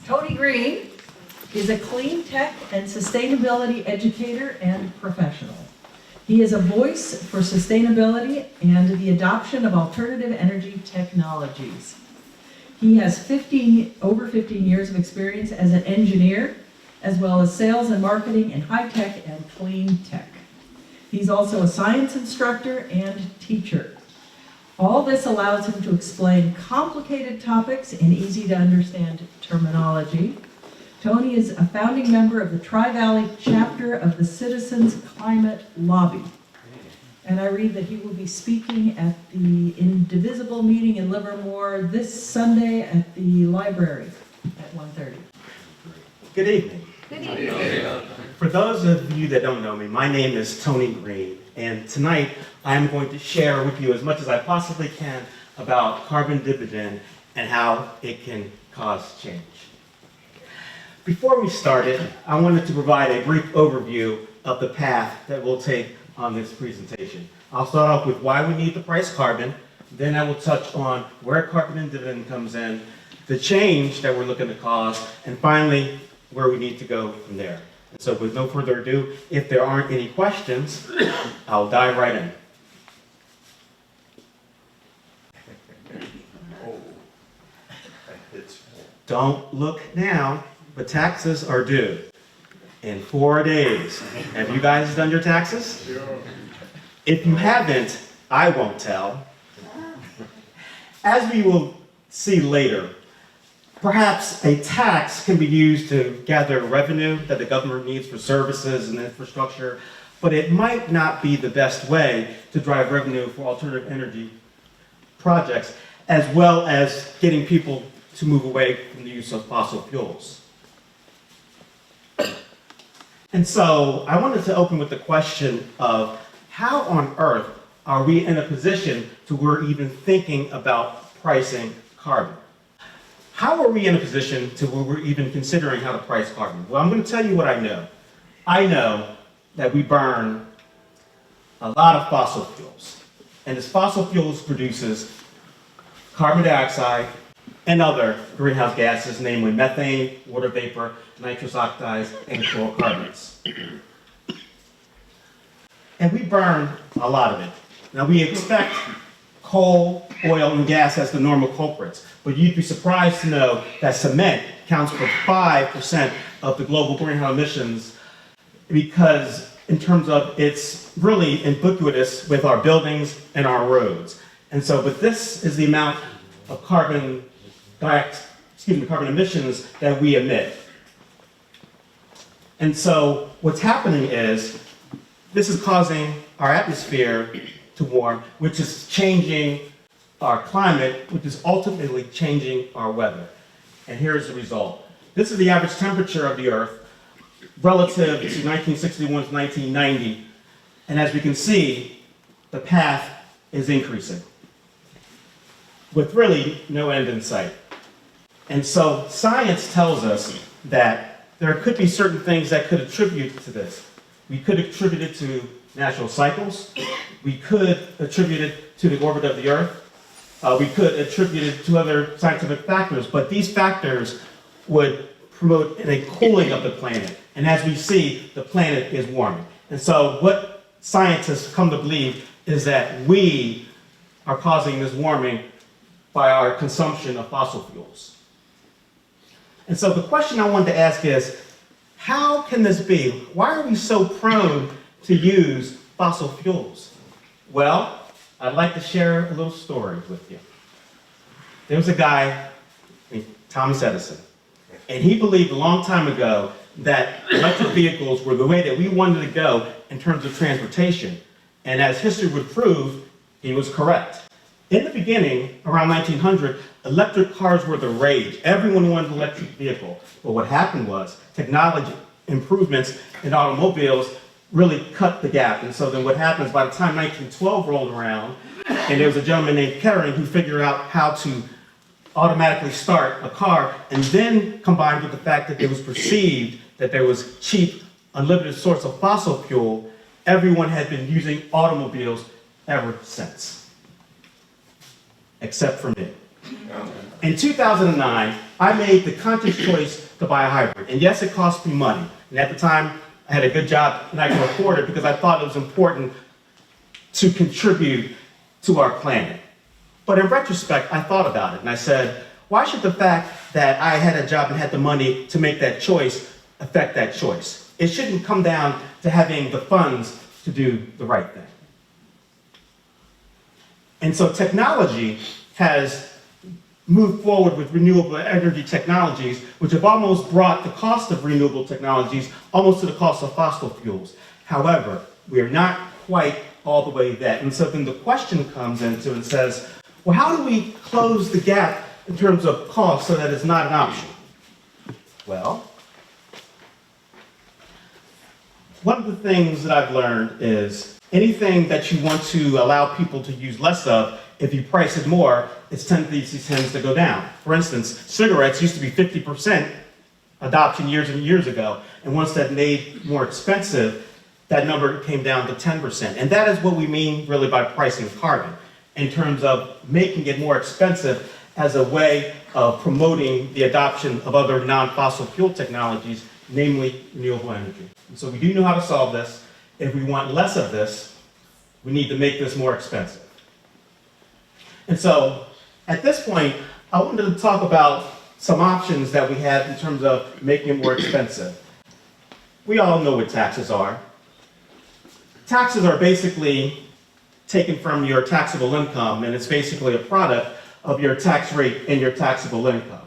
Tony Green is a clean tech and sustainability educator and professional. He is a voice for sustainability and the adoption of alternative energy technologies. He has over 15 years of experience as an engineer, as well as sales and marketing in high tech and clean tech. He's also a science instructor and teacher. All this allows him to explain complicated topics in easy to understand terminology. Tony is a founding member of the Tri-Valley chapter of the Citizens Climate Lobby. And I read that he will be speaking at the Indivisible meeting in Livermore this Sunday at the library at 1:30. Good evening. Good evening. For those of you that don't know me, my name is Tony Green, and tonight I'm going to share with you as much as I possibly can about carbon dividend and how it can cause change. Before we started, I wanted to provide a brief overview of the path that we'll take on this presentation. I'll start off with why we need to price carbon, then I will touch on where carbon dividend comes in, the change that we're looking to cause, and finally, where we need to go from there. And so with no further ado, if there aren't any questions, I'll dive right in. Don't look now, but taxes are due in 4 days. Have you guys done your taxes? Sure. If you haven't, I won't tell. As we will see later, perhaps a tax can be used to gather revenue that the government needs for services and infrastructure, but it might not be the best way to drive revenue for alternative energy projects, as well as getting people to move away from the use of fossil fuels. And so I wanted to open with the question of how on earth are we in a position to where we're even thinking about pricing carbon? How are we in a position to where we're even considering how to price carbon? Well, I'm going to tell you what I know. I know that we burn a lot of fossil fuels. And this fossil fuels produces carbon dioxide and other greenhouse gases, namely methane, water vapor, nitrous oxides, and fluorocarbons. And we burn a lot of it. Now we expect coal, oil, and gas as the normal culprits, but you'd be surprised to know that cement counts for 5% of the global greenhouse emissions because in terms of it's really ubiquitous with our buildings and our roads. And so, but this is the amount of carbon emissions that we emit. And so what's happening is this is causing our atmosphere to warm, which is changing our climate, which is ultimately changing our weather. And here's the result. This is the average temperature of the Earth relative to 1961 to 1990. And as we can see, the path is increasing with really no end in sight. And so science tells us that there could be certain things that could attribute to this. We could attribute it to natural cycles. We could attribute it to the orbit of the Earth. We could attribute it to other scientific factors, but these factors would promote a cooling of the planet. And as we see, the planet is warming. And so what scientists come to believe is that we are causing this warming by our consumption of fossil fuels. And so the question I wanted to ask is, how can this be? Why are we so prone to use fossil fuels? Well, I'd like to share a little story with you. There was a guy named Thomas Edison, and he believed a long time ago that electric vehicles were the way that we wanted to go in terms of transportation. And as history would prove, he was correct. In the beginning, around 1900, electric cars were the rage. Everyone wanted an electric vehicle. But what happened was technology improvements in automobiles really cut the gap. And so then what happens, by the time 1912 rolled around, and there was a gentleman named Kerring who figured out how to automatically start a car, and then combined with the fact that it was perceived that there was cheap, unlimited source of fossil fuel, everyone had been using automobiles ever since. Except for me. In 2009, I made the conscious choice to buy a hybrid. And yes, it cost me money. And at the time, I had a good job and I could afford it because I thought it was important to contribute to our planet. But in retrospect, I thought about it and I said, why should the fact that I had a job and had the money to make that choice affect that choice? It shouldn't come down to having the funds to do the right thing. And so technology has moved forward with renewable energy technologies, which have almost brought the cost of renewable technologies almost to the cost of fossil fuels. However, we are not quite all the way there. And so then the question comes into and says, well, how do we close the gap in terms of cost so that it's not an option? Well, one of the things that I've learned is anything that you want to allow people to use less of, if you price it more, its tendency tends to go down. For instance, cigarettes used to be 50% adoption years and years ago, and once that made more expensive, that number came down to 10%. And that is what we mean really by pricing carbon, in terms of making it more expensive as a way of promoting the adoption of other non-fossil fuel technologies, namely renewable energy. And so we do know how to solve this. If we want less of this, we need to make this more expensive. And so at this point, I wanted to talk about some options that we have in terms of making it more expensive. We all know what taxes are. Taxes are basically taken from your taxable income, and it's basically a product of your tax rate and your taxable income.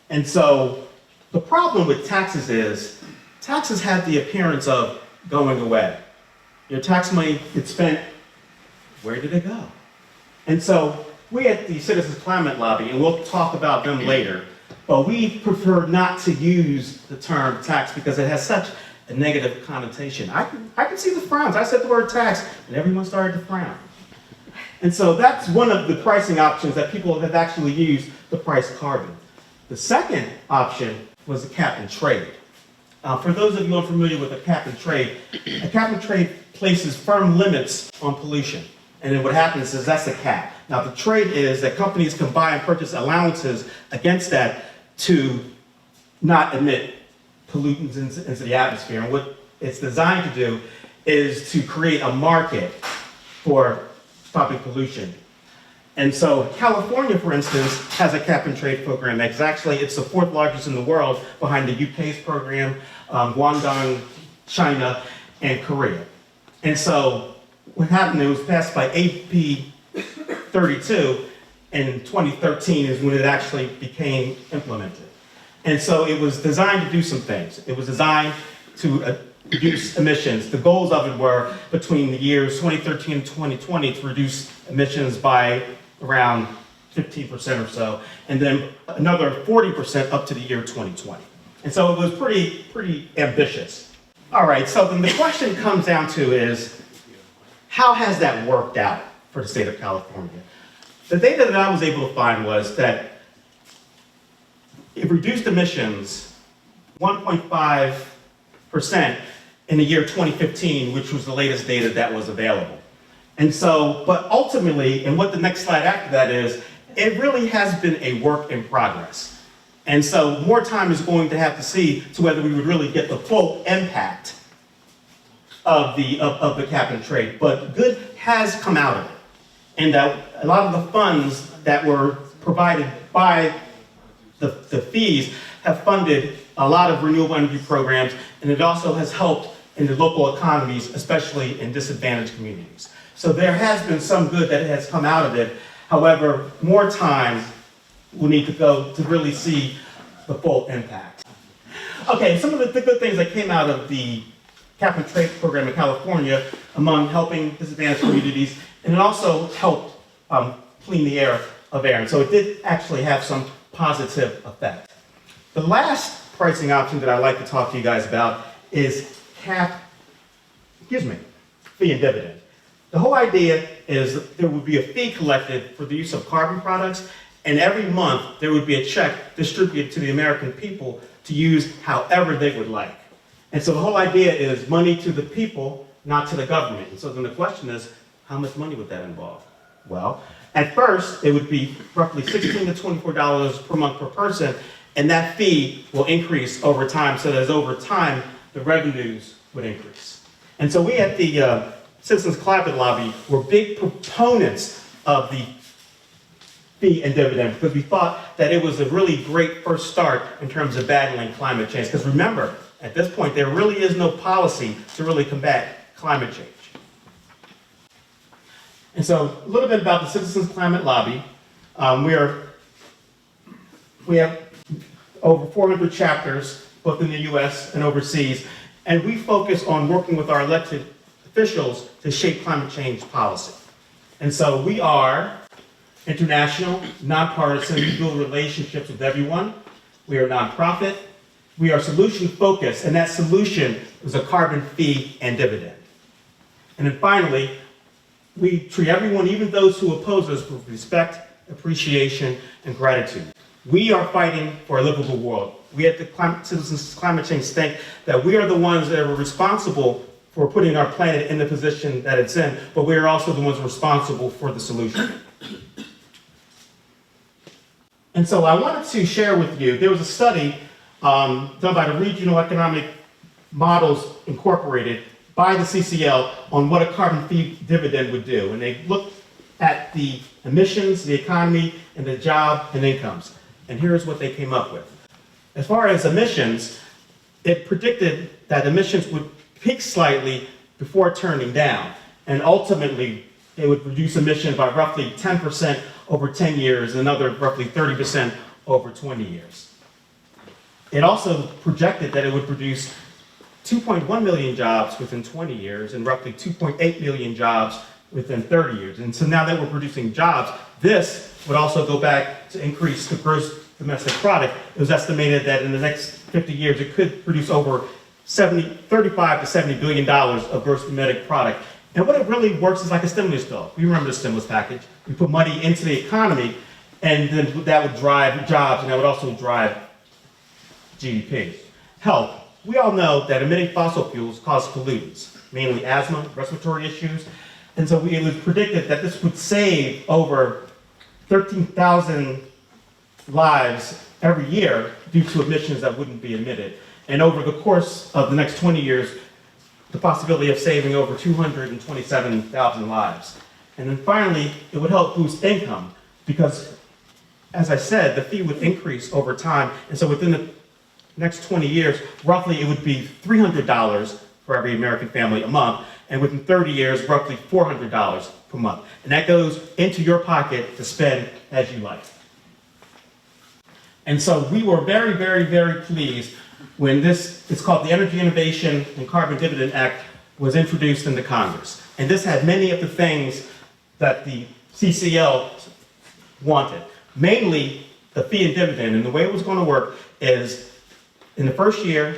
And so the problem with taxes is taxes have the appearance of going away. Your tax money gets spent, where did it go? And so we at the Citizens Climate Lobby, and we'll talk about them later, but we prefer not to use the term tax because it has such a negative connotation. I can see the frowns. I said the word tax, and everyone started to frown. And so that's one of the pricing options that people have actually used to price carbon. The second option was a cap and trade. For those of you unfamiliar with a cap and trade places firm limits on pollution. And then what happens is that's the cap. Now the trade is that companies can buy and purchase allowances against that to not emit pollutants into the atmosphere. And what it's designed to do is to create a market for stopping pollution. And so California, for instance, has a cap and trade program. It's the fourth largest in the world behind the UK's program, Guangdong, China, and Korea. And so what happened, it was passed by AB 32 in 2013 is when it actually became implemented. And so it was designed to do some things. It was designed to reduce emissions. The goals of it were between the years 2013 and 2020 to reduce emissions by around 15% or so, and then another 40% up to the year 2020. And so it was pretty ambitious. All right, so then the question comes down to is, how has that worked out for the state of California? The data that I was able to find was that it reduced emissions 1.5% in the year 2015, which was the latest data that was available. And so, but ultimately, and what the next slide after that is, it really has been a work in progress. And so more time is going to have to see to whether we would really get the full impact of the cap and trade. But good has come out of it. And that a lot of the funds that were provided by the fees have funded a lot of renewable energy programs, and it also has helped in the local economies, especially in disadvantaged communities. So there has been some good that has come out of it. However, more time will need to go to really see the full impact. Okay, some of the good things that came out of the cap and trade program in California among helping disadvantaged communities, and it also helped clean the air. And so it did actually have some positive effect. The last pricing option that I'd like to talk to you guys about is fee and dividend. The whole idea is that there would be a fee collected for the use of carbon products, and every month there would be a check distributed to the American people to use however they would like. And so the whole idea is money to the people, not to the government. And so then the question is, how much money would that involve? Well, at first, it would be roughly $16 to $24 per month per person, And that fee will increase over time, so that as over time, the revenues would increase. And so we at the Citizens Climate Lobby were big proponents of the fee and dividend because we thought that it was a really great first start in terms of battling climate change. Because remember, at this point, there really is no policy to really combat climate change. And so a little bit about the Citizens Climate Lobby. We have over 400 chapters, both in the US and overseas, and we focus on working with our elected officials to shape climate change policy. And so we are international, nonpartisan, we build relationships with everyone. We are nonprofit. We are solution focused, and that solution is a carbon fee and dividend. And then finally, we treat everyone, even those who oppose us, with respect, appreciation, and gratitude. We are fighting for a livable world. We at the Citizens Climate Change think that we are the ones that are responsible for putting our planet in the position that it's in, but we are also the ones responsible for the solution. And so I wanted to share with you, there was a study done by the Regional Economic Models Incorporated by the CCL on what a carbon fee dividend would do. And they looked at the emissions, the economy, and the job and incomes. And here's what they came up with. As far as emissions, it predicted that emissions would peak slightly before turning down. And ultimately, it would reduce emissions by roughly 10% over 10 years, and another roughly 30% over 20 years. It also projected that it would produce 2.1 million jobs within 20 years and roughly 2.8 million jobs within 30 years. And so now that we're producing jobs, this would also go back to increase the gross domestic product. It was estimated that in the next 50 years, it could produce over 35 to $70 billion of gross domestic product. And what it really works is like a stimulus bill. We remember the stimulus package. We put money into the economy, and then that would drive jobs, and that would also drive GDP. Health. We all know that emitting fossil fuels cause pollutants, mainly asthma, respiratory issues. And so it was predicted that this would save over 13,000 lives every year due to emissions that wouldn't be emitted. And over the course of the next 20 years, the possibility of saving over 227,000 lives. And then finally, it would help boost income because, as I said, the fee would increase over time. And so within the next 20 years, roughly it would be $300 for every American family a month. And within 30 years, roughly $400 per month. And that goes into your pocket to spend as you like. And so we were very, very, very pleased when it's called the Energy Innovation and Carbon Dividend Act was introduced into Congress. And this had many of the things that the CCL wanted. Mainly the fee and dividend. And the way it was going to work is in the first year,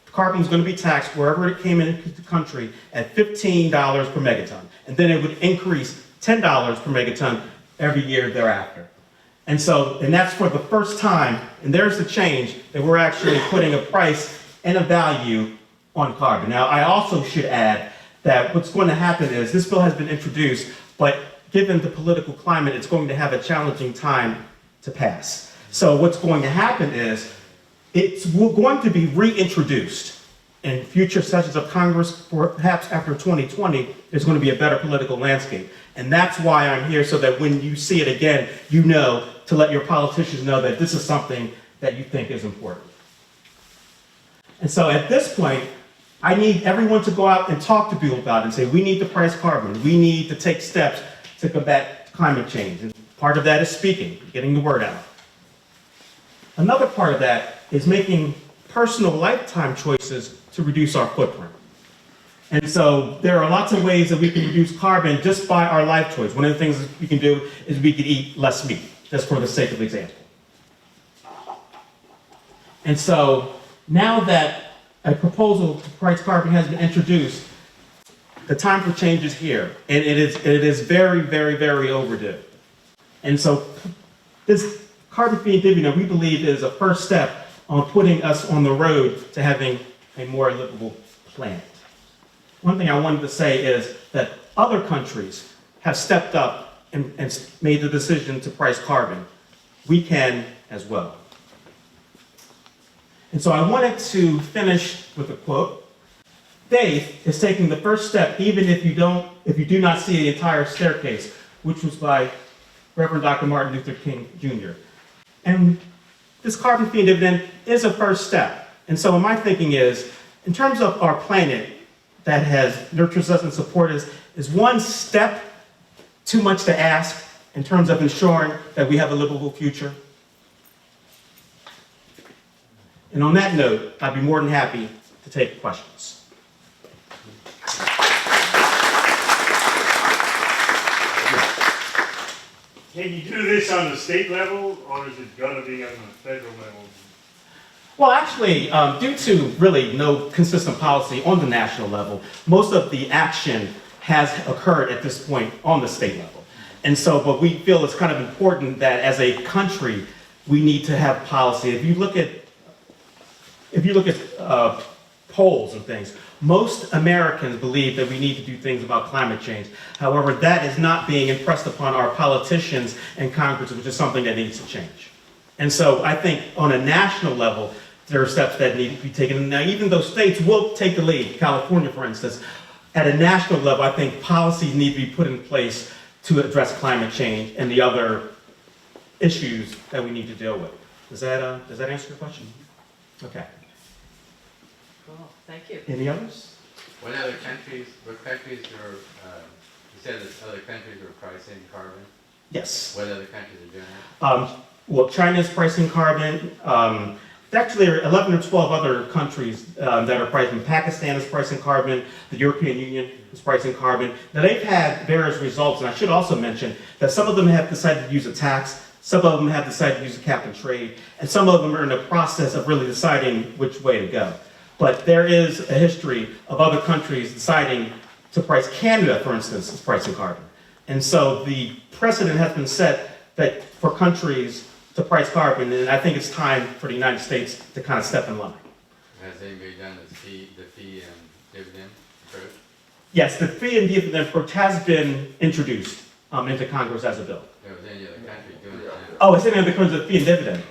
carbon was going to be taxed wherever it came into the country at $15 per megaton. And then it would increase $10 per megaton every year thereafter. And that's for the first time, and there's the change, that we're actually putting a price and a value on carbon. Now, I also should add that what's going to happen is this bill has been introduced, but given the political climate, it's going to have a challenging time to pass. So what's going to happen is it's going to be reintroduced in future sessions of Congress, perhaps after 2020, there's going to be a better political landscape. And that's why I'm here, so that when you see it again, you know to let your politicians know that this is something that you think is important. And so at this point, I need everyone to go out and talk to people about it and say, we need to price carbon. We need to take steps to combat climate change. And part of that is speaking, getting the word out. Another part of that is making personal lifetime choices to reduce our footprint. And so there are lots of ways that we can reduce carbon just by our life choice. One of the things that we can do is we can eat less meat, just for the sake of example. And so now that a proposal to price carbon has been introduced, the time for change is here. And it is very, very, very overdue. And so this carbon fee and dividend, we believe, is a first step on putting us on the road to having a more livable planet. One thing I wanted to say is that other countries have stepped up and made the decision to price carbon. We can as well. And so I wanted to finish with a quote. Faith is taking the first step even if you do not see the entire staircase, which was by Reverend Dr. Martin Luther King Jr. And this carbon fee and dividend is a first step. And so my thinking is, in terms of our planet that has nurtured us and supported us, is one step too much to ask in terms of ensuring that we have a livable future? And on that note, I'd be more than happy to take questions. Can you do this on the state level, or is it gonna be on the federal level? Well, actually, due to really no consistent policy on the national level, most of the action has occurred at this point on the state level. And so, but we feel it's kind of important that as a country, we need to have policy. If you look at polls and things, most Americans believe that we need to do things about climate change. However, that is not being impressed upon our politicians and Congress, which is something that needs to change. And so I think on a national level, there are steps that need to be taken. Now, even though states will take the lead, California, for instance, at a national level, I think policies need to be put in place to address climate change and the other issues that we need to deal with. Does that answer your question? Okay. Cool, thank you. Any others? What countries are, you said that other countries are pricing carbon? Yes. What other countries are doing it? Well, China's pricing carbon. Actually, there are 11 or 12 other countries that are pricing. Pakistan is pricing carbon. The European Union is pricing carbon. Now, they've had various results, and I should also mention that some of them have decided to use a tax, some of them have decided to use a cap and trade, and some of them are in the process of really deciding which way to go. But there is a history of other countries deciding to price. Canada, for instance, is pricing carbon. And so the precedent has been set that for countries to price carbon, and I think it's time for the United States to kind of step in line. Has anybody done the fee and dividend approach? Yes, the fee and dividend approach has been introduced into Congress as a bill. There was any other country doing it now? Oh, it's any other countries of fee and dividend?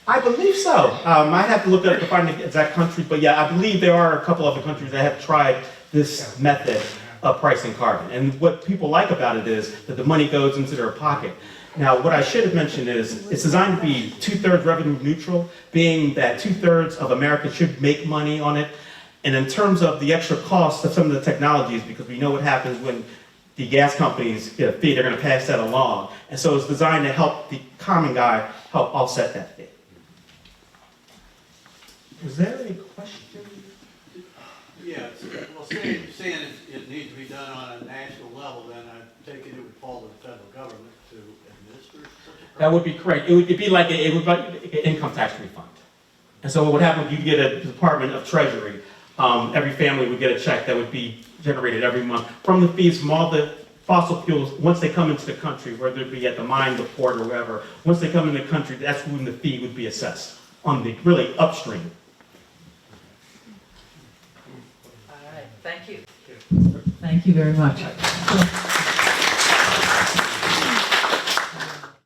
I believe so. I'd have to look up to find the exact countries, but yeah, I believe there are a couple other countries that have tried this method of pricing carbon. And what people like about it is that the money goes into their pocket. Now, what I should have mentioned is it's designed to be 2/3 revenue neutral, being that 2/3 of America should make money on it. And in terms of the extra cost of some of the technologies, because we know what happens when the gas companies get a fee, they're going to pass that along. And so it's designed to help the common guy help offset that fee. Was there any question? Yeah, well, saying it needs to be done on a national level, then I take it would fall to the federal government to administer such a program? That would be correct. It would be like an income tax refund. And so what would happen, you'd get a Department of Treasury. Every family would get a check that would be generated every month from the fees from all the fossil fuels. Once they come into the country, whether it be at the mine, the port, or wherever, once they come into the country, that's when the fee would be assessed on the really upstream. All right, thank you. Thank you very much.